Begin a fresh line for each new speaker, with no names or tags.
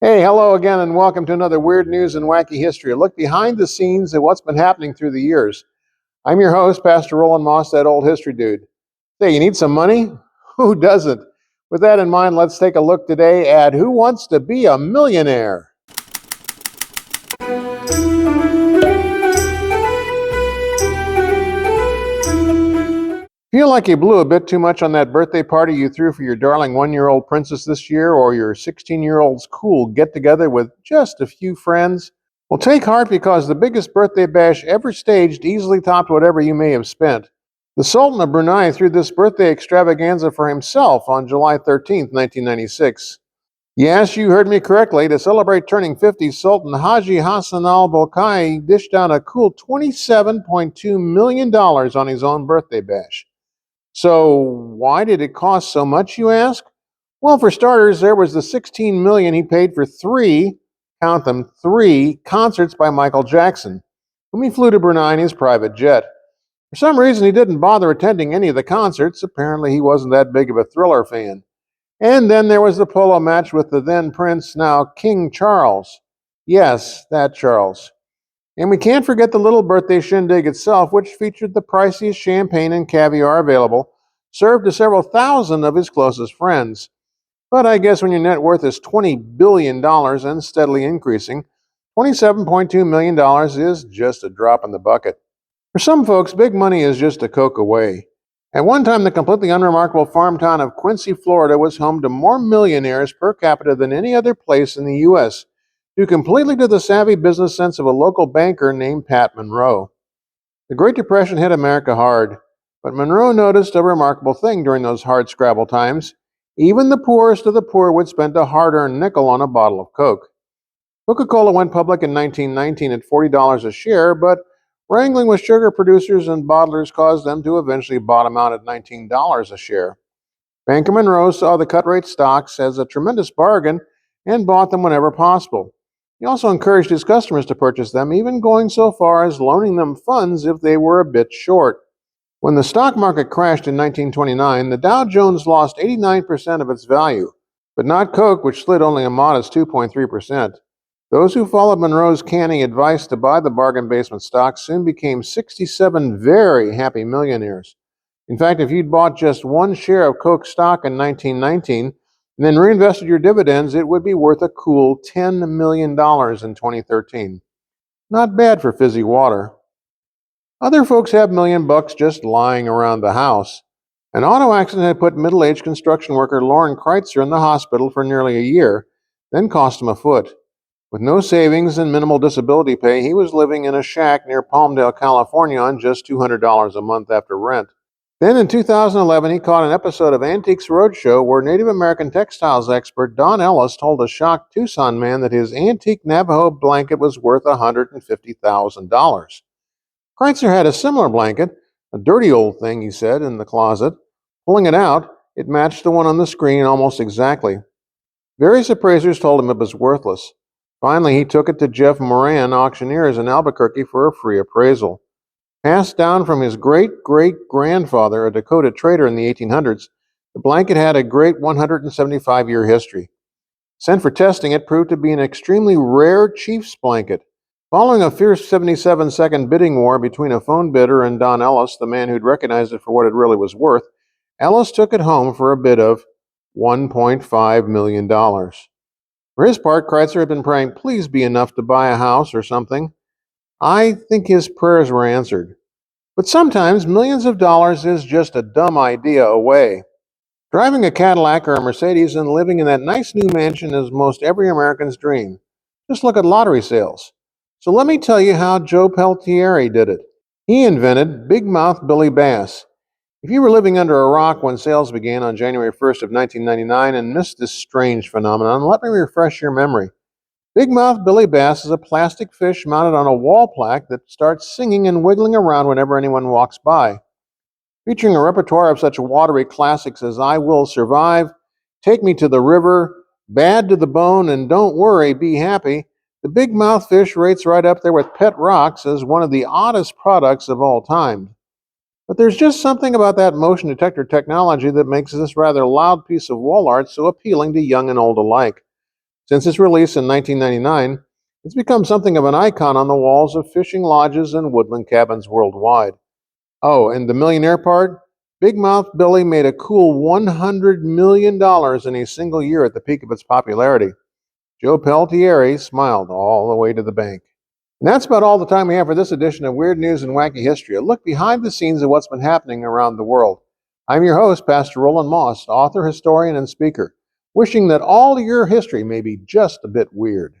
Hey, hello again, and welcome to another Weird News and Wacky History, a look behind the scenes at what's been happening through the years. I'm your host, Pastor Roland Moss, that old history dude. Say, you need some money? Who doesn't? With that in mind, let's take a look today at Who Wants to Be a Millionaire? Feel like you blew a bit too much on that birthday party you threw for your darling 1-year-old princess this year, or your 16-year-old's cool get-together with just a few friends? Well, take heart because the biggest birthday bash ever staged easily topped whatever you may have spent. The Sultan of Brunei threw this birthday extravaganza for himself on July 13th, 1996. Yes, you heard me correctly. To celebrate turning 50, Sultan Haji Hassan al-Bolkiah dished out a cool $27.2 million on his own birthday bash. So, why did it cost so much, you ask? Well, for starters, there was the $16 million he paid for count them, three concerts by Michael Jackson, whom he flew to Brunei in his private jet. For some reason, he didn't bother attending any of the concerts. Apparently, he wasn't that big of a Thriller fan. And then there was the polo match with the then Prince, now King Charles. Yes, that Charles. And we can't forget the little birthday shindig itself, which featured the priciest champagne and caviar available, served to several thousand of his closest friends. But I guess when your net worth is $20 billion and steadily increasing, $27.2 million is just a drop in the bucket. For some folks, big money is just a Coke away. At one time, the completely unremarkable farm town of Quincy, Florida was home to more millionaires per capita than any other place in the U.S., due completely to the savvy business sense of a local banker named Pat Monroe. The Great Depression hit America hard, but Monroe noticed a remarkable thing during those hard scrabble times. Even the poorest of the poor would spend a hard-earned nickel on a bottle of Coke. Coca-Cola went public in 1919 at $40 a share, but wrangling with sugar producers and bottlers caused them to eventually bottom out at $19 a share. Banker Monroe saw the cut-rate stocks as a tremendous bargain and bought them whenever possible. He also encouraged his customers to purchase them, even going so far as loaning them funds if they were a bit short. When the stock market crashed in 1929, the Dow Jones lost 89% of its value, but not Coke, which slid only a modest 2.3%. Those who followed Monroe's canny advice to buy the bargain basement stock soon became 67 very happy millionaires. In fact, if you'd bought just one share of Coke stock in 1919 and then reinvested your dividends, it would be worth a cool $10 million in 2013. Not bad for fizzy water. Other folks have $1 million just lying around the house. An auto accident had put middle-aged construction worker Lauren Kreitzer in the hospital for nearly a year, then cost him a foot. With no savings and minimal disability pay, he was living in a shack near Palmdale, California on just $200 a month after rent. Then in 2011, he caught an episode of Antiques Roadshow where Native American textiles expert Don Ellis told a shocked Tucson man that his antique Navajo blanket was worth $150,000. Kreitzer had a similar blanket, a dirty old thing, he said, in the closet. Pulling it out, it matched the one on the screen almost exactly. Various appraisers told him it was worthless. Finally, he took it to Jeff Moran, auctioneers in Albuquerque, for a free appraisal. Passed down from his great-great-grandfather, a Dakota trader in the 1800s, the blanket had a great 175-year history. Sent for testing, it proved to be an extremely rare chief's blanket. Following a fierce 77-second bidding war between a phone bidder and Don Ellis, the man who'd recognized it for what it really was worth, Ellis took it home for a bid of $1.5 million. For his part, Kreitzer had been praying, please be enough to buy a house or something. I think his prayers were answered. But sometimes millions of dollars is just a dumb idea away. Driving a Cadillac or a Mercedes and living in that nice new mansion is most every American's dream. Just look at lottery sales. So let me tell you how Joe Peltieri did it. He invented Big Mouth Billy Bass. If you were living under a rock when sales began on January 1st of 1999 and missed this strange phenomenon, let me refresh your memory. Big Mouth Billy Bass is a plastic fish mounted on a wall plaque that starts singing and wiggling around whenever anyone walks by. Featuring a repertoire of such watery classics as I Will Survive, Take Me to the River, Bad to the Bone, and Don't Worry, Be Happy, the Big Mouth fish rates right up there with Pet Rocks as one of the oddest products of all time. But there's just something about that motion detector technology that makes this rather loud piece of wall art so appealing to young and old alike. Since its release in 1999, it's become something of an icon on the walls of fishing lodges and woodland cabins worldwide. Oh, and the millionaire part? Big Mouth Billy made a cool $100 million in a single year at the peak of its popularity. Joe Peltieri smiled all the way to the bank. And that's about all the time we have for this edition of Weird News and Wacky History, a look behind the scenes of what's been happening around the world. I'm your host, Pastor Roland Moss, author, historian, and speaker, wishing that all your history may be just a bit weird.